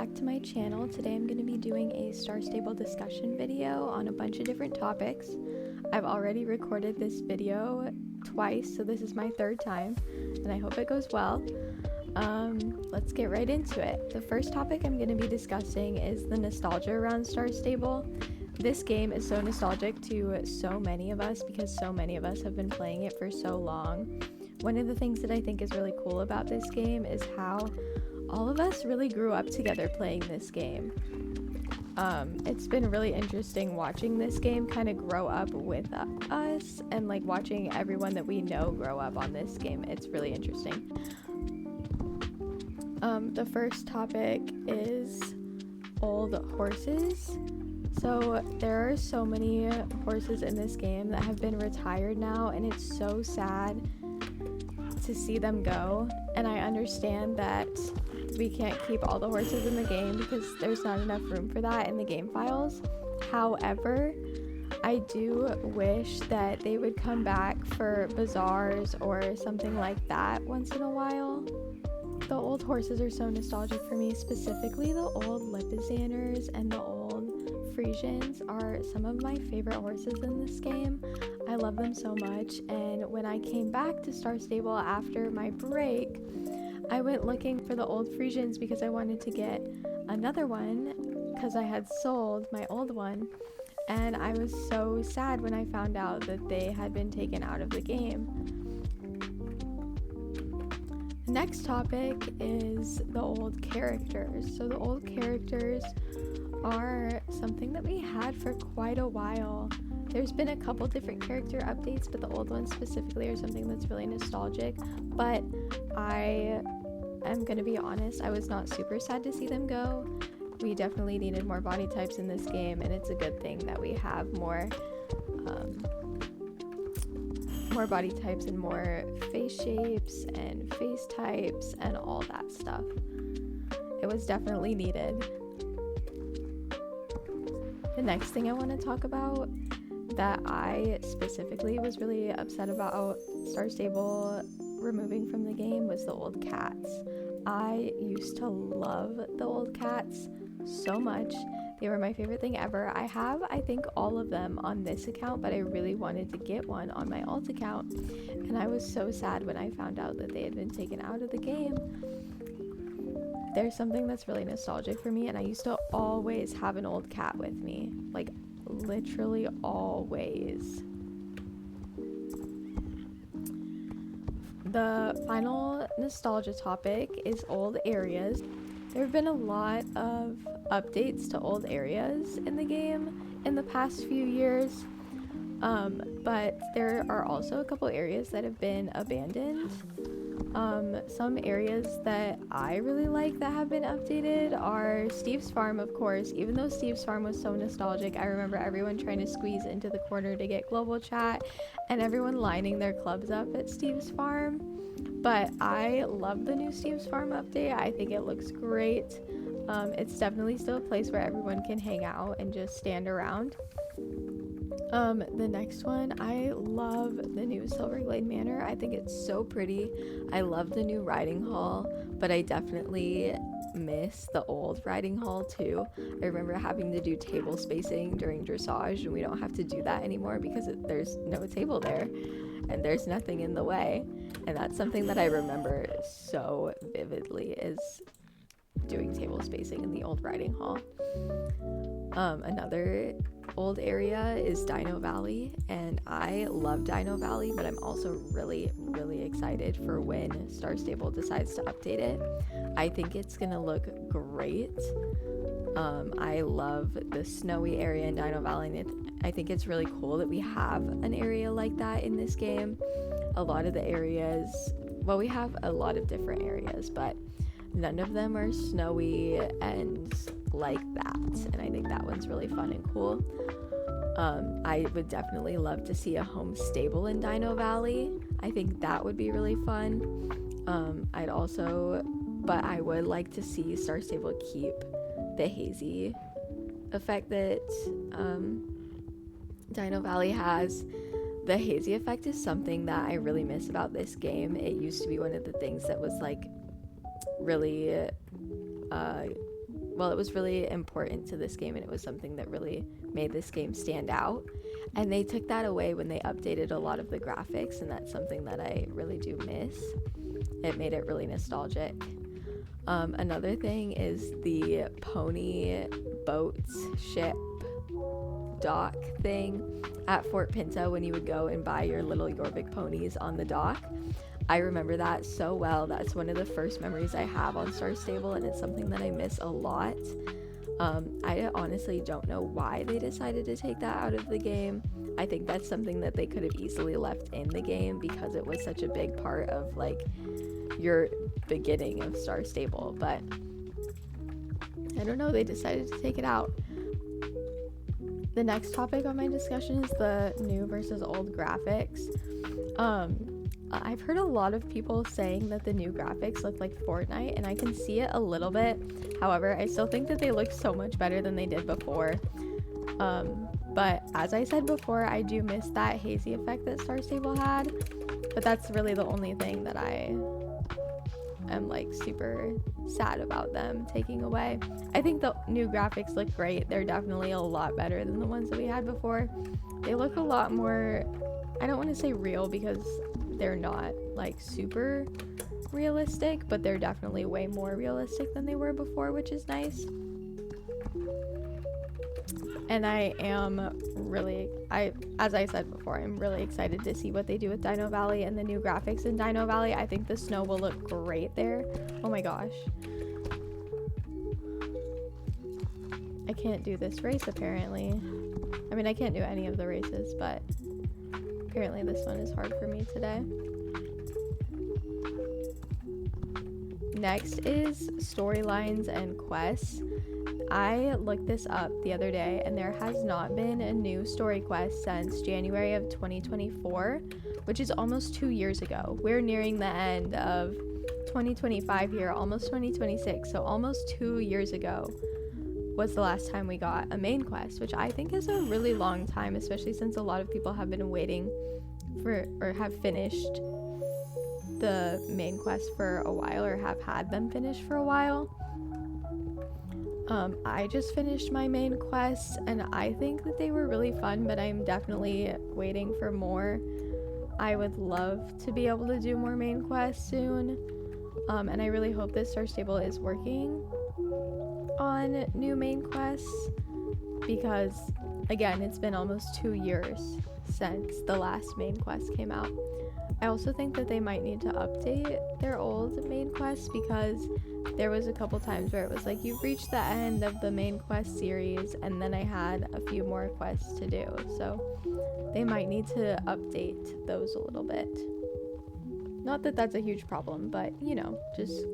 back to my channel. Today I'm going to be doing a Star Stable discussion video on a bunch of different topics. I've already recorded this video twice, so this is my third time, and I hope it goes well. Let's get right into it. The first topic I'm going to be discussing is the nostalgia around Star Stable. This game is so nostalgic to so many of us because so many of us have been playing it for so long. One of the things that I think is really cool about this game is how all of us really grew up together playing this game. It's been really interesting watching this game kind of grow up with us and like watching everyone that we know grow up on this game. It's really interesting. The first topic is old horses. So there are so many horses in this game that have been retired now, and it's so sad to see them go. And I understand that we can't keep all the horses in the game because there's not enough room for that in the game files. However, I do wish that they would come back for bazaars or something like that once in a while. The old horses are so nostalgic for me, specifically the old Lipizaners and the old Frisians are some of my favorite horses in this game. I love them so much, and when I came back to Star Stable after my break, I went looking for the old Frisians because I wanted to get another one because I had sold my old one, and I was so sad when I found out that they had been taken out of the game. The next topic is the old characters. So the old characters are something that we had for quite a while. There's been a couple different character updates, but the old ones specifically are something that's really nostalgic. But I am gonna be honest, I was not super sad to see them go. We definitely needed more body types in this game, and it's a good thing that we have more body types and more face shapes and face types and all that stuff. It was definitely needed. The next thing I want to talk about that I specifically was really upset about Star Stable removing from the game was the old cats. I used to love the old cats so much. They were my favorite thing ever. I have, I think, all of them on this account, but I really wanted to get one on my alt account, and I was so sad when I found out that they had been taken out of the game. There's something that's really nostalgic for me, and I used to always have an old cat with me, like literally always. The final nostalgia topic is old areas. There have been a lot of updates to old areas in the game in the past few years, but there are also a couple areas that have been abandoned. Some areas that I really like that have been updated are Steve's Farm, of course. Even though Steve's Farm was so nostalgic, I remember everyone trying to squeeze into the corner to get global chat and everyone lining their clubs up at Steve's Farm. But I love the new Steve's Farm update. I think it looks great. It's definitely still a place where everyone can hang out and just stand around. The next one, I love the new Silverglade Manor. I think it's so pretty. I love the new riding hall, but I definitely miss the old riding hall too. I remember having to do table spacing during dressage, and we don't have to do that anymore because there's no table there and there's nothing in the way. And that's something that I remember so vividly, is doing table spacing in the old riding hall. Another old area is Dino Valley, and I love Dino Valley, but I'm also really excited for when Star Stable decides to update it. I think it's gonna look great. I love the snowy area in Dino Valley, and I think it's really cool that we have an area like that in this game. A lot of the areas, well, we have a lot of different areas, but none of them are snowy and like that, and I think that one's really fun and cool. I would definitely love to see a home stable in Dino Valley. I think that would be really fun. But I would like to see Star Stable keep the hazy effect that Dino Valley has. The hazy effect is something that I really miss about this game. It used to be one of the things that was like really well, it was really important to this game, and it was something that really made this game stand out. And they took that away when they updated a lot of the graphics, and that's something that I really do miss. It made it really nostalgic. Another thing is the pony boats ship dock thing at Fort Pinto when you would go and buy your little Jorvik ponies on the dock. I remember that so well. That's one of the first memories I have on Star Stable, and it's something that I miss a lot. I honestly don't know why they decided to take that out of the game. I think that's something that they could have easily left in the game because it was such a big part of like your beginning of Star Stable, but I don't know, they decided to take it out. The next topic on my discussion is the new versus old graphics. I've heard a lot of people saying that the new graphics look like Fortnite, and I can see it a little bit. However, I still think that they look so much better than they did before. But as I said before, I do miss that hazy effect that Star Stable had, but that's really the only thing that I am like super sad about them taking away. I think the new graphics look great. They're definitely a lot better than the ones that we had before. They look a lot more, I don't want to say real because they're not like super realistic, but they're definitely way more realistic than they were before, which is nice. And I am really, as I said before, I'm really excited to see what they do with Dino Valley and the new graphics in Dino Valley. I think the snow will look great there. Oh my gosh. I can't do this race apparently. I mean, I can't do any of the races, but apparently this one is hard for me today. Next is storylines and quests. I looked this up the other day, and there has not been a new story quest since January of 2024, which is almost 2 years ago. We're nearing the end of 2025 here, almost 2026, so almost 2 years ago was the last time we got a main quest, which I think is a really long time, especially since a lot of people have been waiting for, or have finished the main quest for a while, or have had them finished for a while. I just finished my main quests, and I think that they were really fun, but I'm definitely waiting for more. I would love to be able to do more main quests soon, and I really hope that Star Stable is working on new main quests, because again, it's been almost 2 years since the last main quest came out. I also think that they might need to update their old main quests, because there was a couple times where it was like, you've reached the end of the main quest series, and then I had a few more quests to do, so they might need to update those a little bit. Not that that's a huge problem, but you know, just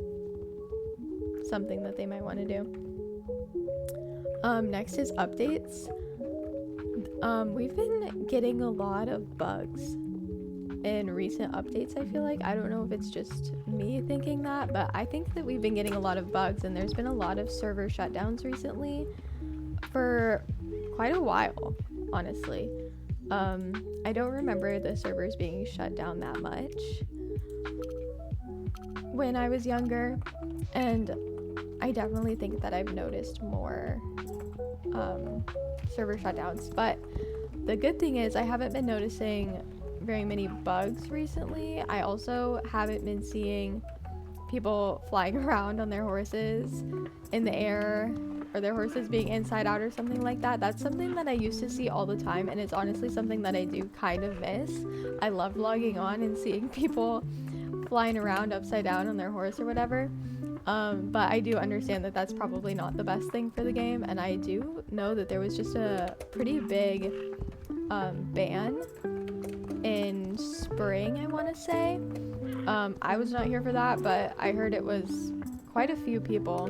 something that they might want to do. Next is updates. We've been getting a lot of bugs in recent updates, I feel like. I don't know if it's just me thinking that, but I think that we've been getting a lot of bugs, and there's been a lot of server shutdowns recently for quite a while, honestly. I don't remember the servers being shut down that much when I was younger, and I definitely think that I've noticed more server shutdowns, but the good thing is I haven't been noticing very many bugs recently. I also haven't been seeing people flying around on their horses in the air, or their horses being inside out or something like that. That's something that I used to see all the time, and it's honestly something that I do kind of miss. I love logging on and seeing people flying around upside down on their horse or whatever. But I do understand that that's probably not the best thing for the game, and I do know that there was just a pretty big ban in spring, I want to say. I was not here for that, but I heard it was quite a few people,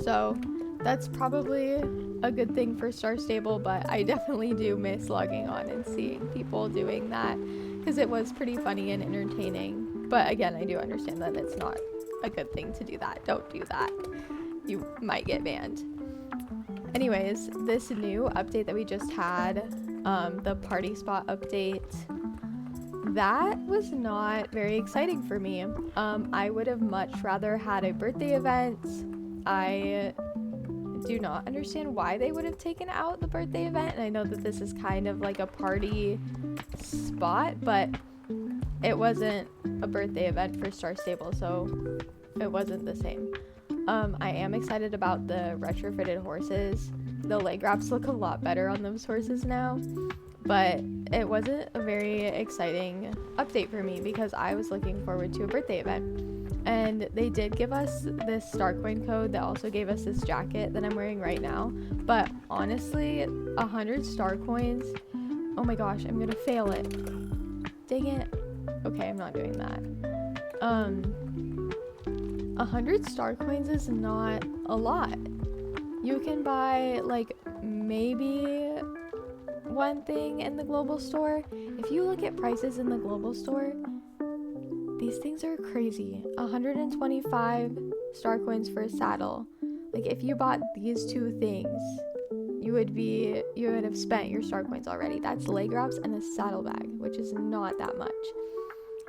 so that's probably a good thing for Star Stable, but I definitely do miss logging on and seeing people doing that, because it was pretty funny and entertaining. But again, I do understand that it's not a good thing to do that. Don't do that. You might get banned. Anyways, this new update that we just had, the party spot update, that was not very exciting for me. I would have much rather had a birthday event I do not understand why they would have taken out the birthday event, and I know that this is kind of like a party spot, but it wasn't a birthday event for Star Stable, so it wasn't the same. I am excited about the retrofitted horses. The leg wraps look a lot better on those horses now, but it wasn't a very exciting update for me because I was looking forward to a birthday event. And they did give us this star coin code that also gave us this jacket that I'm wearing right now. But honestly, 100 star coins, oh my gosh, I'm gonna fail it. Dang it. Okay, I'm not doing that. 100 star coins is not a lot. You can buy like maybe one thing in the global store. If you look at prices in the global store, these things are crazy. 125 star coins for a saddle. Like if you bought these two things, you would have spent your star coins already. That's leg wraps and a saddle bag, which is not that much.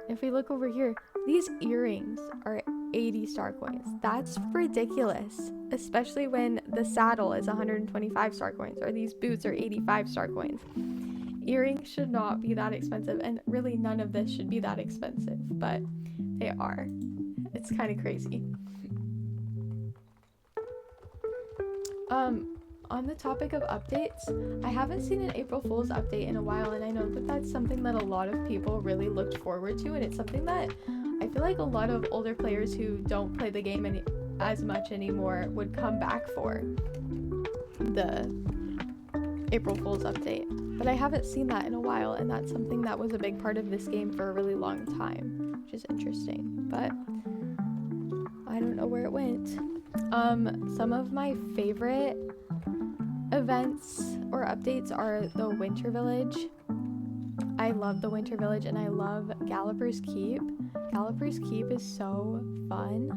If we look over here, these earrings are 80 star coins. That's ridiculous, especially when the saddle is 125 star coins, or these boots are 85 star coins. Earrings should not be that expensive, and really none of this should be that expensive, but they are. It's kind of crazy. On the topic of updates, I haven't seen an April Fool's update in a while, and I know that that's something that a lot of people really looked forward to, and it's something that I feel like a lot of older players who don't play the game as much anymore would come back for the April Fool's update. But I haven't seen that in a while, and that's something that was a big part of this game for a really long time, which is interesting, but I don't know where it went. Some of my favorite events or updates are the Winter Village. I love the Winter Village, and I love Galloper's Keep. Galloper's Keep is so fun.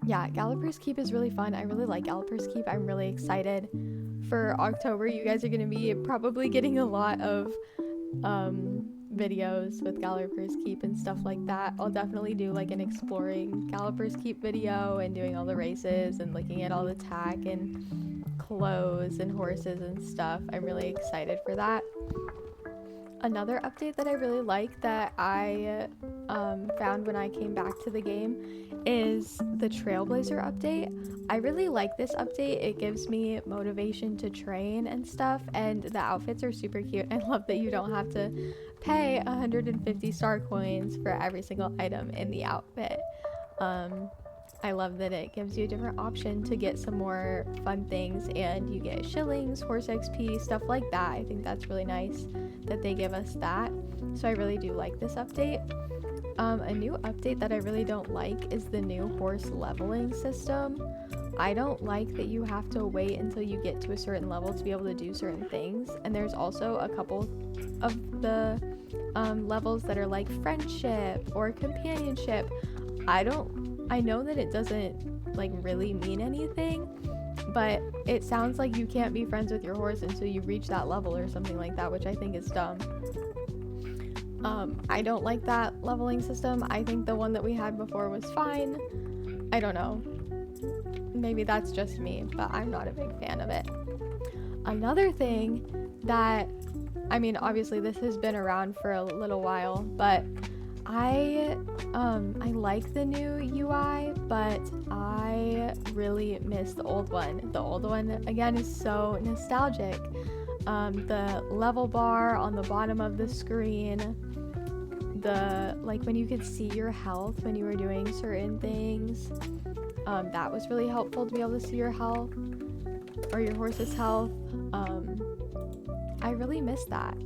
Yeah, Galloper's Keep is really fun. I really like Galloper's Keep. I'm really excited for October. You guys are going to be probably getting a lot of videos with Galloper's Keep and stuff like that. I'll definitely do like an exploring Galloper's Keep video and doing all the races and looking at all the tack and clothes and horses and stuff. I'm really excited for that. Another update that I really like that I found when I came back to the game is the Trailblazer update. I really like this update. It gives me motivation to train and stuff, and the outfits are super cute. I love that you don't have to pay 150 star coins for every single item in the outfit. I love that it gives you a different option to get some more fun things, and you get shillings, horse XP, stuff like that. I think that's really nice that they give us that. So I really do like this update. A new update that I really don't like is the new horse leveling system. I don't like that you have to wait until you get to a certain level to be able to do certain things. And there's also a couple of the levels that are like friendship or companionship. I know that it doesn't like really mean anything, but it sounds like you can't be friends with your horse until you reach that level or something like that, which I think is dumb. I don't like that leveling system. I think the one that we had before was fine. I don't know. Maybe that's just me, but I'm not a big fan of it. Another thing that, I mean, obviously this has been around for a little while, but I like the new UI, but I really miss the old one. The old one, again, is so nostalgic. The level bar on the bottom of the screen, like when you could see your health when you were doing certain things, that was really helpful to be able to see your health or your horse's health. I really miss that.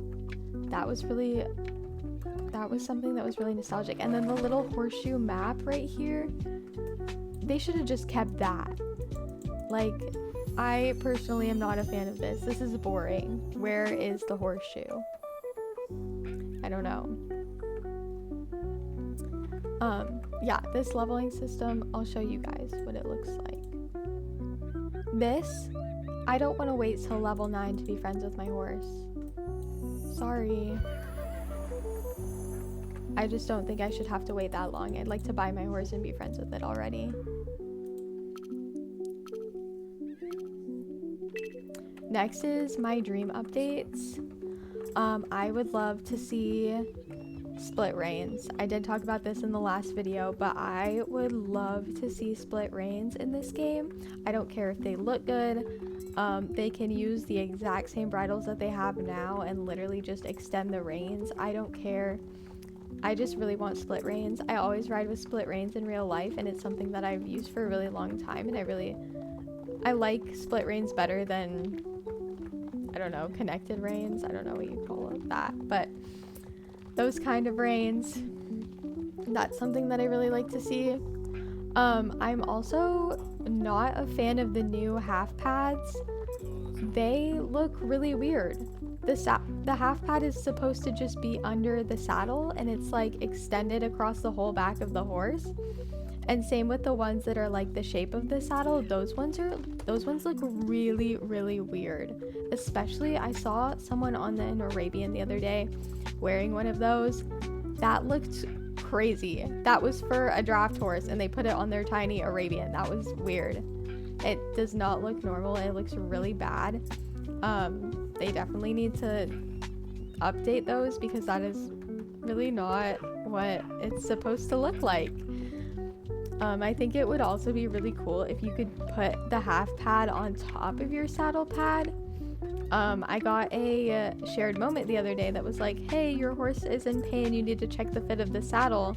That was something that was really nostalgic. And then the little horseshoe map right here, they should have just kept that. Like, I personally am not a fan of this. This is boring. Where is the horseshoe? I don't know. Yeah, this leveling system, I'll show you guys what it looks like. This, I don't want to wait till level 9 to be friends with my horse. Sorry. I just don't think I should have to wait that long. I'd like to buy my horse and be friends with it already. Next is my dream updates. I would love to see split reins. I did talk about this in the last video, but I would love to see split reins in this game. I don't care if they look good. They can use the exact same bridles that they have now and literally just extend the reins. I don't care. I just really want split reins. I always ride with split reins in real life, and it's something that I've used for a really long time, and I like split reins better than, I don't know, connected reins. I don't know what you call it, that, but those kind of reins, that's something that I really like to see. I'm also not a fan of the new half pads. They look really weird. The half pad is supposed to just be under the saddle, and it's like extended across the whole back of the horse. And same with the ones that are like the shape of the saddle. Those ones look really, really weird. Especially, I saw someone on an Arabian the other day wearing one of those. That looked crazy. That was for a draft horse, and they put it on their tiny Arabian. That was weird. It does not look normal. It looks really bad. They definitely need to update those, because that is really not what it's supposed to look like. I think it would also be really cool if you could put the half pad on top of your saddle pad. I got a shared moment the other day that was like, hey, your horse is in pain, you need to check the fit of the saddle.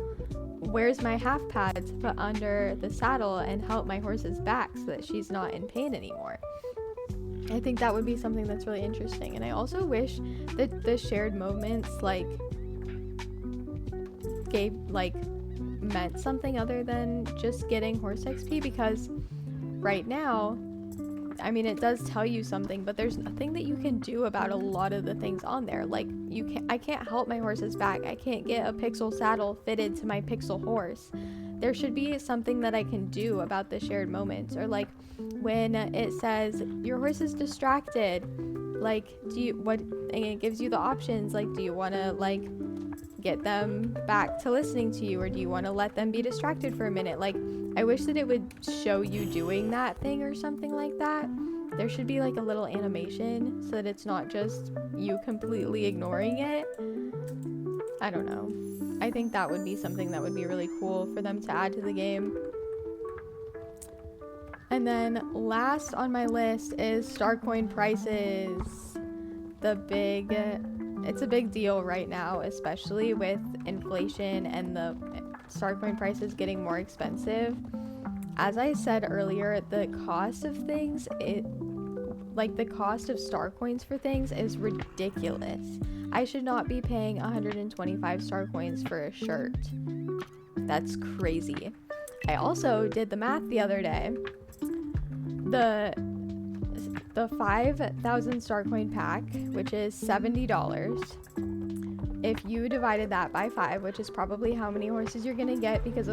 Where's my half pad to put under the saddle and help my horse's back so that she's not in pain anymore? I think that would be something that's really interesting. And I also wish that the shared moments meant something other than just getting horse XP, because right now, I mean, it does tell you something, but there's nothing that you can do about a lot of the things on there. Like, I can't help my horse's back. I can't get a pixel saddle fitted to my pixel horse. There should be something that I can do about the shared moments, or like when it says your horse is distracted, like, and it gives you the options, like, do you want to like get them back to listening to you, or do you want to let them be distracted for a minute? Like, I wish that it would show you doing that thing or something like that. There should be like a little animation so that it's not just you completely ignoring it. I don't know. I think that would be something that would be really cool for them to add to the game. And then last on my list is star coin prices. It's a big deal right now, especially with inflation and the star coin prices getting more expensive. As I said earlier, the cost of things, the cost of star coins for things is ridiculous. I should not be paying 125 star coins for a shirt. That's crazy. I also did the math the other day. The 5,000 star coin pack, which is $70, if you divided that by 5, which is probably how many horses you're gonna get, because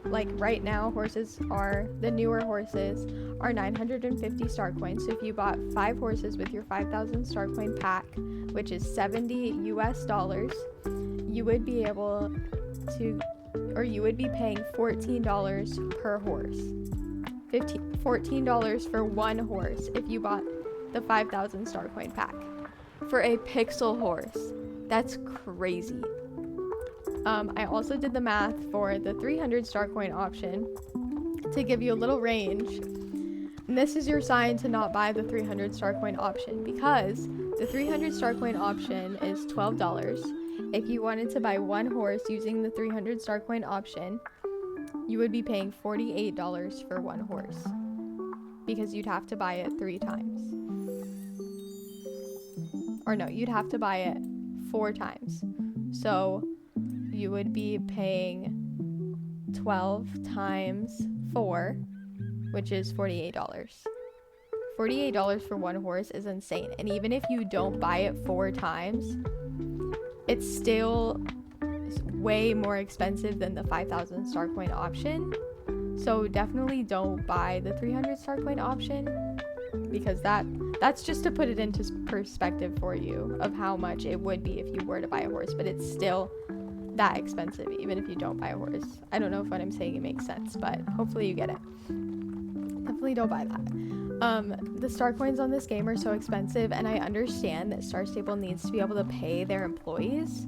like right now the newer horses are 950 star coins. So if you bought 5 horses with your 5,000 star coin pack, which is $70 US, you would be paying $14 per horse. $14 for one horse if you bought the 5,000 star coin pack for a pixel horse. That's crazy. I also did the math for the 300 star coin option to give you a little range. And this is your sign to not buy the 300 star coin option, because the 300 star coin option is $12. If you wanted to buy one horse using the 300 star coin option, you would be paying $48 for one horse, because you'd have to buy it 3 times. Or no, you'd have to buy it 4 times. So you would be paying 12 times 4, which is $48. $48 for one horse is insane. And even if you don't buy it 4 times, it's still way more expensive than the 5,000 star coin option. So definitely don't buy the 300 star coin option, because that's just to put it into perspective for you of how much it would be if you were to buy a horse, but it's still that expensive even if you don't buy a horse. I don't know if what I'm saying makes sense, but hopefully you get it. Definitely don't buy that. The star coins on this game are so expensive, and I understand that Star Stable needs to be able to pay their employees.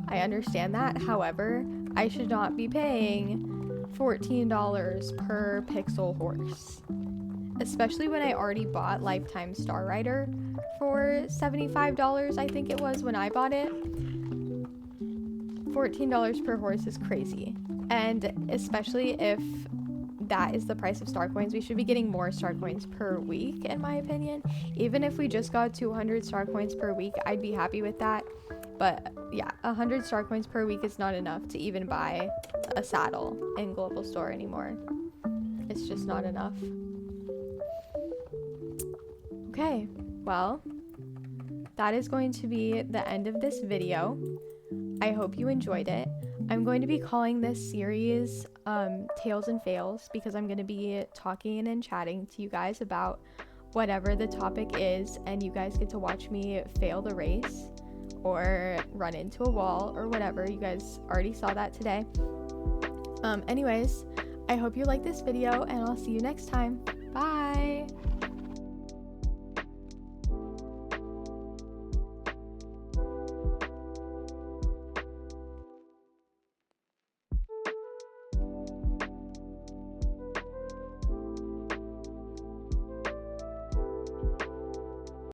I understand that. However, I should not be paying $14 per pixel horse, especially when I already bought Lifetime Star Rider for $75, I think it was when I bought it. $14 per horse is crazy, and especially if that is the price of star coins, we should be getting more star coins per week, in my opinion. Even if we just got 200 star coins per week, I'd be happy with that. But yeah, 100 star coins per week is not enough to even buy a saddle in Global Store anymore. It's just not enough. Okay, well, that is going to be the end of this video. I hope you enjoyed it. I'm going to be calling this series Tales and Fails, because I'm going to be talking and chatting to you guys about whatever the topic is, and you guys get to watch me fail the race or run into a wall or whatever. You guys already saw that today. Anyways, I hope you like this video, and I'll see you next time. Bye!